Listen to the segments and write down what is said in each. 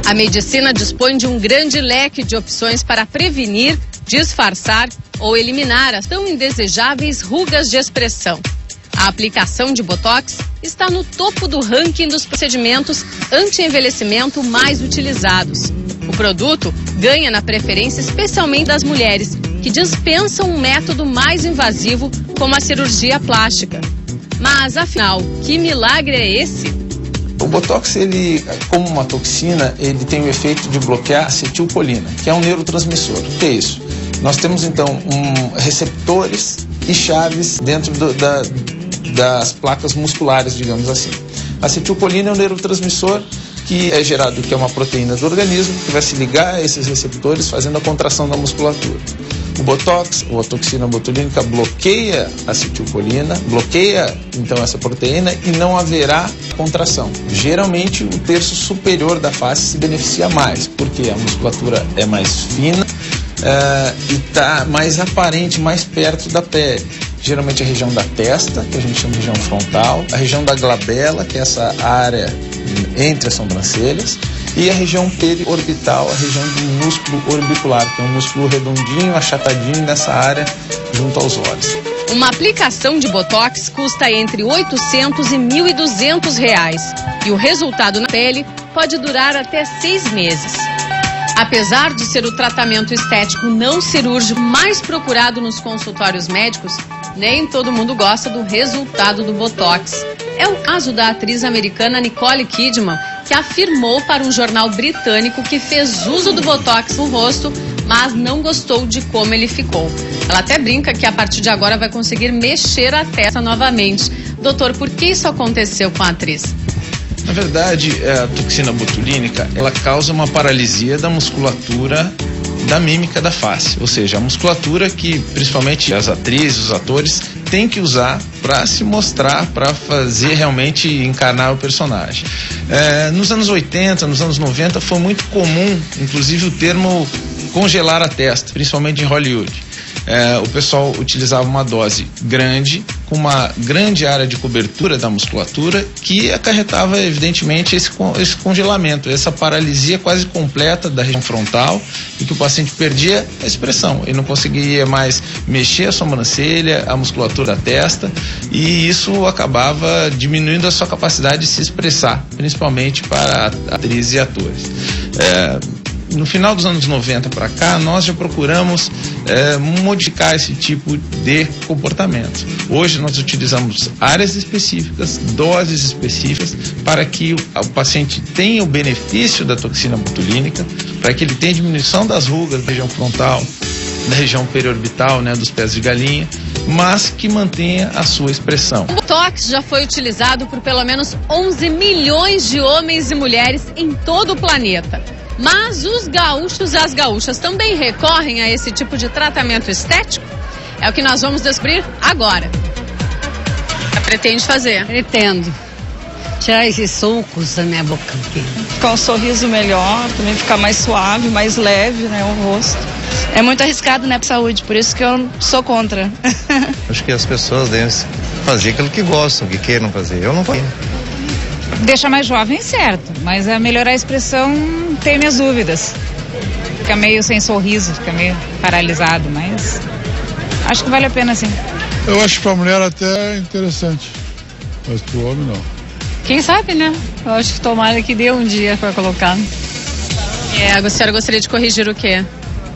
A medicina dispõe de um grande leque de opções para prevenir, disfarçar ou eliminar as tão indesejáveis rugas de expressão. A aplicação de Botox está no topo do ranking dos procedimentos anti-envelhecimento mais utilizados. O produto ganha na preferência especialmente das mulheres, que dispensam um método mais invasivo como a cirurgia plástica. Mas, afinal, que milagre é esse? O Botox, ele, como uma toxina, ele tem o efeito de bloquear a acetilcolina, que é um neurotransmissor. O que é isso? Nós temos, então, receptores e chaves dentro das placas musculares, digamos assim. A acetilcolina é um neurotransmissor que é gerado, que é uma proteína do organismo, que vai se ligar a esses receptores, fazendo a contração da musculatura. O Botox, ou a toxina botulínica, bloqueia a acetilcolina, bloqueia então essa proteína e não haverá contração. Geralmente o terço superior da face se beneficia mais, porque a musculatura é mais fina e está mais aparente, mais perto da pele. Geralmente a região da testa, que a gente chama de região frontal, a região da glabela, que é essa área entre as sobrancelhas, e a região periorbital, a região do músculo orbicular, que é um músculo redondinho, achatadinho nessa área junto aos olhos. Uma aplicação de Botox custa entre R$ 800 e R$ 1.200 e o resultado na pele pode durar até 6 meses. Apesar de ser o tratamento estético não cirúrgico mais procurado nos consultórios médicos, nem todo mundo gosta do resultado do Botox. É o caso da atriz americana Nicole Kidman, que afirmou para um jornal britânico que fez uso do Botox no rosto, mas não gostou de como ele ficou. Ela até brinca que a partir de agora vai conseguir mexer a testa novamente. Doutor, por que isso aconteceu com a atriz? Na verdade, a toxina botulínica, ela causa uma paralisia da musculatura da mímica da face, ou seja, a musculatura que principalmente as atrizes, os atores têm que usar para se mostrar, para fazer realmente encarnar o personagem. Nos anos 80, nos anos 90 foi muito comum, inclusive o termo congelar a testa, principalmente em Hollywood. O pessoal utilizava uma dose grande, com uma grande área de cobertura da musculatura, que acarretava evidentemente esse congelamento, essa paralisia quase completa da região frontal, e que o paciente perdia a expressão, ele não conseguia mais mexer a sobrancelha, a musculatura da testa, e isso acabava diminuindo a sua capacidade de se expressar, principalmente para atrizes e atores. No final dos anos 90 para cá, nós já procuramos modificar esse tipo de comportamento. Hoje nós utilizamos áreas específicas, doses específicas, para que o paciente tenha o benefício da toxina botulínica, para que ele tenha diminuição das rugas da região frontal, da região periorbital, dos pés de galinha, mas que mantenha a sua expressão. O Botox já foi utilizado por pelo menos 11 milhões de homens e mulheres em todo o planeta. Mas os gaúchos e as gaúchas também recorrem a esse tipo de tratamento estético? É o que nós vamos descobrir agora. Você pretende fazer? Pretendo. Tirar esses sulcos da minha boca aqui. Ficar um sorriso melhor, também ficar mais suave, mais leve, o rosto. É muito arriscado, pra saúde, por isso que eu sou contra. Acho que as pessoas devem fazer aquilo que gostam, que queiram fazer. Eu não faço. Deixa mais jovem, certo, mas a melhorar a expressão, tem minhas dúvidas. Fica meio sem sorriso, fica meio paralisado, mas acho que vale a pena sim. Eu acho que pra mulher até interessante, mas pro homem não. Quem sabe, né? Eu acho que tomara que dê um dia pra colocar. A senhora gostaria de corrigir o quê?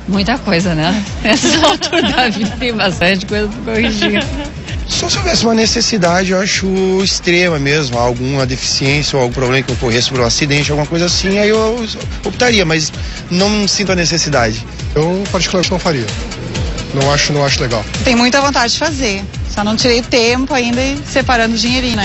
Muita coisa, né? Nessa altura da vida tem bastante coisa pra corrigir. Só se houvesse uma necessidade, eu acho extrema mesmo, alguma deficiência ou algum problema que ocorresse por um acidente, alguma coisa assim, aí eu optaria, mas não sinto a necessidade. Eu particularmente não faria. Não acho legal. Tem muita vontade de fazer, só não tirei tempo ainda e separando o dinheirinho,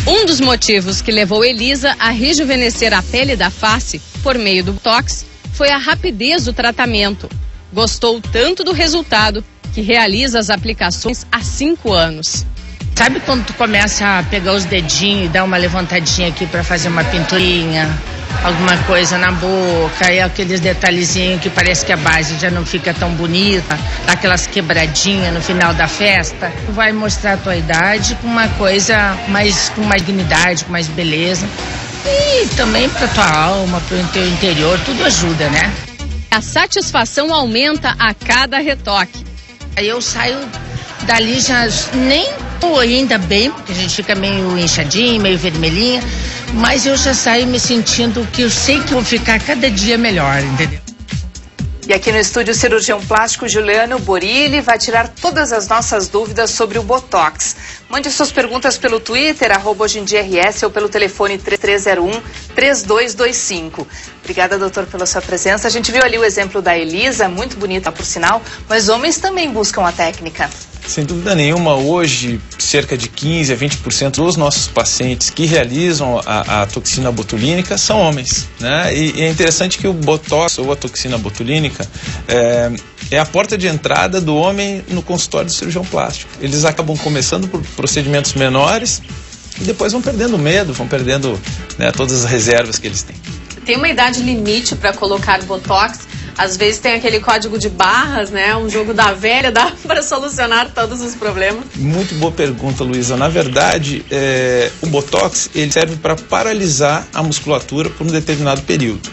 Um dos motivos que levou Elisa a rejuvenescer a pele da face por meio do Botox foi a rapidez do tratamento. Gostou tanto do resultado que realiza as aplicações há 5 anos. Sabe quando tu começa a pegar os dedinhos e dar uma levantadinha aqui para fazer uma pinturinha, alguma coisa na boca, e aqueles detalhezinhos que parece que a base já não fica tão bonita, aquelas quebradinhas no final da festa, tu vai mostrar a tua idade com uma coisa com mais dignidade, com mais beleza. E também pra tua alma, pro teu interior, tudo ajuda, né? A satisfação aumenta a cada retoque. Aí eu saio dali já nem tô ainda bem, porque a gente fica meio inchadinho, meio vermelhinha, mas eu já saio me sentindo que eu sei que vou ficar cada dia melhor, entendeu? E aqui no estúdio, o cirurgião plástico Juliano Borilli vai tirar todas as nossas dúvidas sobre o Botox. Mande suas perguntas pelo Twitter, @HojeemDiaRS, ou pelo telefone 3301-3225. Obrigada, doutor, pela sua presença. A gente viu ali o exemplo da Elisa, muito bonita por sinal, mas homens também buscam a técnica. Sem dúvida nenhuma, hoje cerca de 15 a 20% dos nossos pacientes que realizam a toxina botulínica são homens, né? E é interessante que o Botox ou a toxina botulínica é a porta de entrada do homem no consultório do cirurgião plástico. Eles acabam começando por procedimentos menores e depois vão perdendo medo, vão perdendo, né, todas as reservas que eles têm. Tem uma idade limite para colocar Botox? Às vezes tem aquele código de barras, né? Um jogo da velha, dá para solucionar todos os problemas? Muito boa pergunta, Luísa. Na verdade, o Botox ele serve para paralisar a musculatura por um determinado período.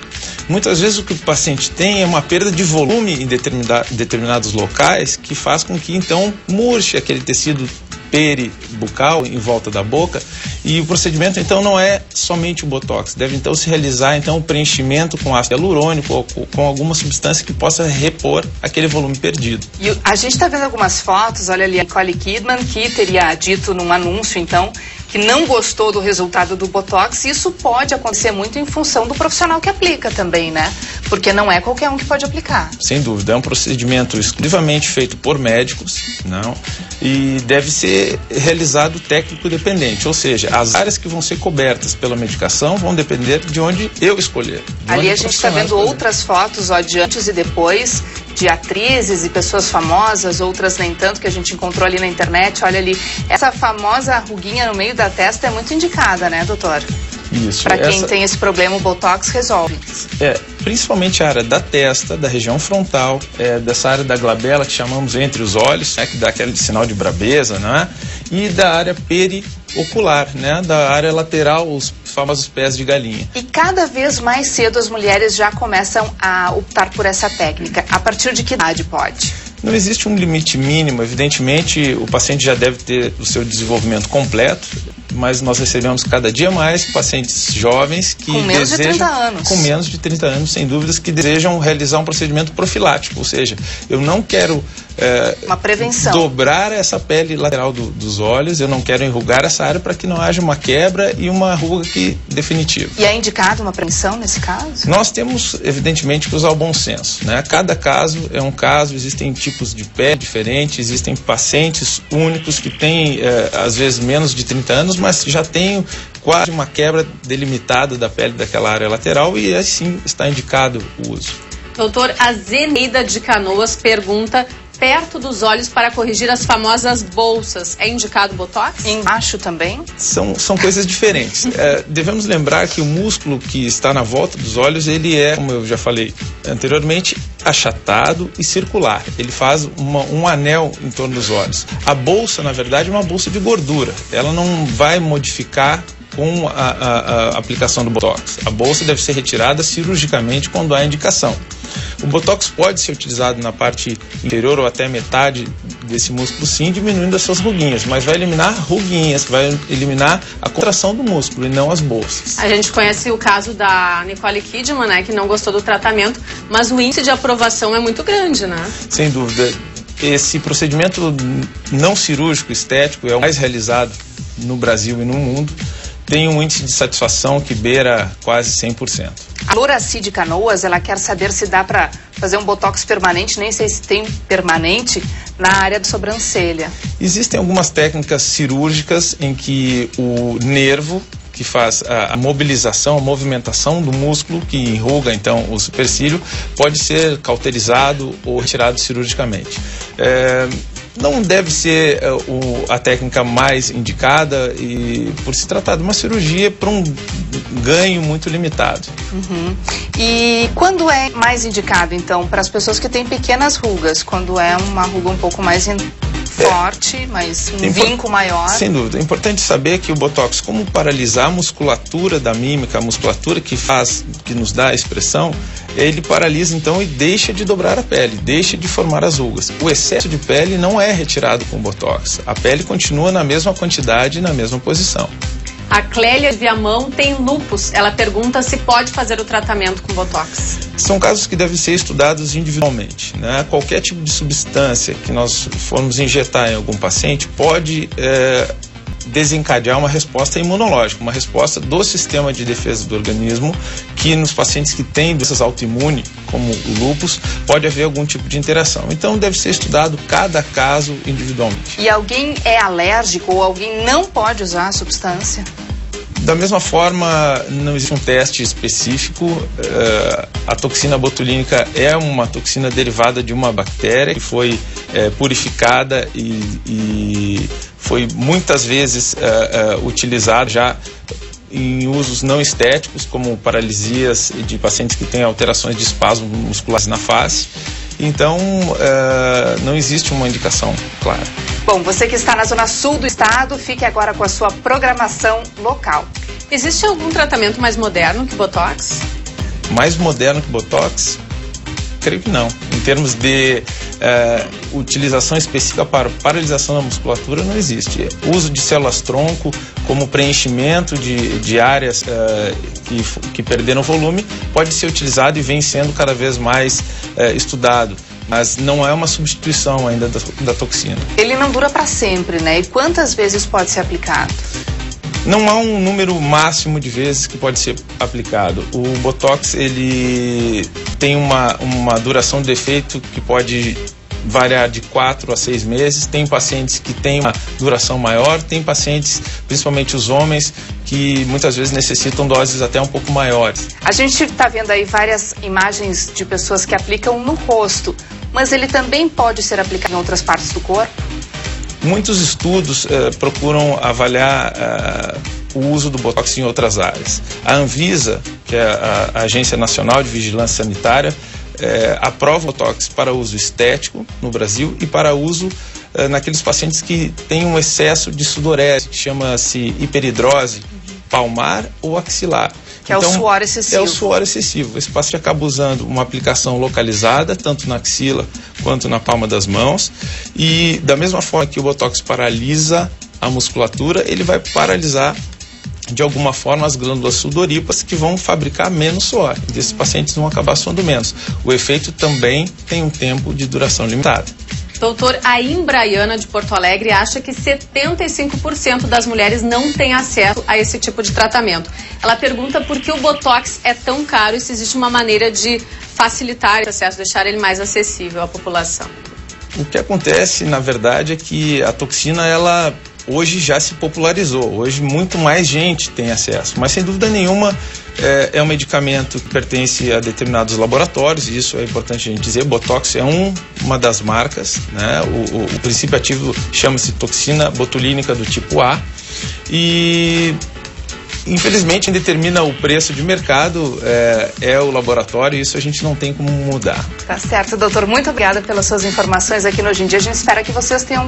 Muitas vezes o que o paciente tem é uma perda de volume em determinados locais que faz com que então murche aquele tecido peribucal em volta da boca, e o procedimento então não é somente o Botox, deve então se realizar então o preenchimento com ácido hialurônico ou com alguma substância que possa repor aquele volume perdido. E a gente está vendo algumas fotos, olha ali a Nicole Kidman, que teria dito num anúncio então que não gostou do resultado do Botox. Isso pode acontecer muito em função do profissional que aplica também, né? Porque não é qualquer um que pode aplicar. Sem dúvida, é um procedimento exclusivamente feito por médicos, não? E deve ser realizado técnico dependente, ou seja, as áreas que vão ser cobertas pela medicação vão depender de onde eu escolher. Ali a gente está vendo outras fotos, ó, de antes e depois, de atrizes e pessoas famosas, outras nem tanto, que a gente encontrou ali na internet. Olha ali, essa famosa ruguinha no meio da testa é muito indicada, né, doutor? Isso. Para quem tem esse problema, o Botox resolve. Principalmente a área da testa, da região frontal, dessa área da glabela que chamamos entre os olhos, né, que dá aquele sinal de brabeza, né? E da área periocular, né, da área lateral, os famosos pés de galinha. E cada vez mais cedo as mulheres já começam a optar por essa técnica. A partir de que idade pode? Não existe um limite mínimo, evidentemente o paciente já deve ter o seu desenvolvimento completo, mas nós recebemos cada dia mais pacientes jovens que com menos de 30 anos. Com menos de 30 anos, sem dúvidas, que desejam realizar um procedimento profilático, ou seja, eu não quero uma prevenção, dobrar essa pele lateral dos olhos, eu não quero enrugar essa área para que não haja uma quebra e uma ruga definitiva. E é indicado uma prevenção nesse caso? Nós temos, evidentemente, que usar o bom senso, né? Cada caso é um caso, existem tipos de pele diferentes, existem pacientes únicos que têm, às vezes, menos de 30 anos, mas já tem quase uma quebra delimitada da pele daquela área lateral e assim está indicado o uso. Doutor, a Zeneida de Canoas pergunta: perto dos olhos para corrigir as famosas bolsas, é indicado Botox? Embaixo também? São coisas diferentes. Devemos lembrar que o músculo que está na volta dos olhos, ele é, como eu já falei anteriormente, achatado e circular. Ele faz um anel em torno dos olhos. A bolsa, na verdade, é uma bolsa de gordura. Ela não vai modificar com a aplicação do Botox. A bolsa deve ser retirada cirurgicamente quando há indicação. O Botox pode ser utilizado na parte inferior ou até metade desse músculo, sim, diminuindo as suas ruguinhas, mas vai eliminar ruguinhas, vai eliminar a contração do músculo e não as bolsas. A gente conhece o caso da Nicole Kidman, né, que não gostou do tratamento, mas o índice de aprovação é muito grande, né? Sem dúvida. Esse procedimento não cirúrgico estético é o mais realizado no Brasil e no mundo. Tem um índice de satisfação que beira quase 100%. A Loraci de Canoas, ela quer saber se dá para fazer um Botox permanente, nem sei se tem permanente, na área da sobrancelha. Existem algumas técnicas cirúrgicas em que o nervo, que faz a mobilização, a movimentação do músculo, que enruga então o supercílio, pode ser cauterizado ou retirado cirurgicamente. Não deve ser a técnica mais indicada e por se tratar de uma cirurgia para um ganho muito limitado. Uhum. E quando é mais indicado, então, para as pessoas que têm pequenas rugas, quando é uma ruga um pouco mais forte, mas um vinco maior. Sem dúvida. É importante saber que o Botox, como paralisar a musculatura da mímica, a musculatura que nos dá a expressão, ele paralisa então e deixa de dobrar a pele, deixa de formar as rugas. O excesso de pele não é retirado com o Botox. A pele continua na mesma quantidade e na mesma posição. A Clélia Viamão tem lúpus. Ela pergunta se pode fazer o tratamento com Botox. São casos que devem ser estudados individualmente, né? Qualquer tipo de substância que nós formos injetar em algum paciente pode desencadear uma resposta imunológica, uma resposta do sistema de defesa do organismo, que nos pacientes que têm doenças autoimunes, como o lúpus, pode haver algum tipo de interação. Então deve ser estudado cada caso individualmente. E alguém é alérgico ou alguém não pode usar a substância? Da mesma forma, não existe um teste específico. A toxina botulínica é uma toxina derivada de uma bactéria que foi purificada e foi muitas vezes utilizada já em usos não estéticos, como paralisias de pacientes que têm alterações de espasmos musculares na face. Então, não existe uma indicação clara. Bom, você que está na zona sul do estado, fique agora com a sua programação local. Existe algum tratamento mais moderno que Botox? Mais moderno que Botox? Creio que não. Em termos de utilização específica para paralisação da musculatura, não existe. O uso de células-tronco como preenchimento de áreas que perderam volume pode ser utilizado e vem sendo cada vez mais estudado, mas não é uma substituição ainda da toxina. Ele não dura para sempre, né? E quantas vezes pode ser aplicado? Não há um número máximo de vezes que pode ser aplicado. O Botox, ele tem uma duração de efeito que pode variar de 4 a 6 meses. Tem pacientes que têm uma duração maior, tem pacientes, principalmente os homens, que muitas vezes necessitam doses até um pouco maiores. A gente está vendo aí várias imagens de pessoas que aplicam no rosto, mas ele também pode ser aplicado em outras partes do corpo? Muitos estudos procuram avaliar o uso do Botox em outras áreas. A Anvisa, que é a Agência Nacional de Vigilância Sanitária, aprova o Botox para uso estético no Brasil e para uso naqueles pacientes que têm um excesso de sudorese, que chama-se hiperidrose palmar ou axilar. Que é o suor excessivo. É o suor excessivo. Esse paciente acaba usando uma aplicação localizada, tanto na axila quanto na palma das mãos. E da mesma forma que o Botox paralisa a musculatura, ele vai paralisar de alguma forma as glândulas sudoríparas, que vão fabricar menos suor. E esses pacientes vão acabar suando menos. O efeito também tem um tempo de duração limitado. Doutor Aim Braiana, de Porto Alegre, acha que 75% das mulheres não têm acesso a esse tipo de tratamento. Ela pergunta por que o Botox é tão caro e se existe uma maneira de facilitar esse acesso, deixar ele mais acessível à população. O que acontece, na verdade, é que a toxina, ela hoje já se popularizou. Hoje muito mais gente tem acesso, mas sem dúvida nenhuma é um medicamento que pertence a determinados laboratórios, e isso é importante a gente dizer. Botox é uma das marcas, né? O princípio ativo chama-se toxina botulínica do tipo A, e infelizmente quem determina o preço de mercado é o laboratório, e isso a gente não tem como mudar. Tá certo, doutor. Muito obrigada pelas suas informações aqui no Hoje em Dia. A gente espera que vocês tenham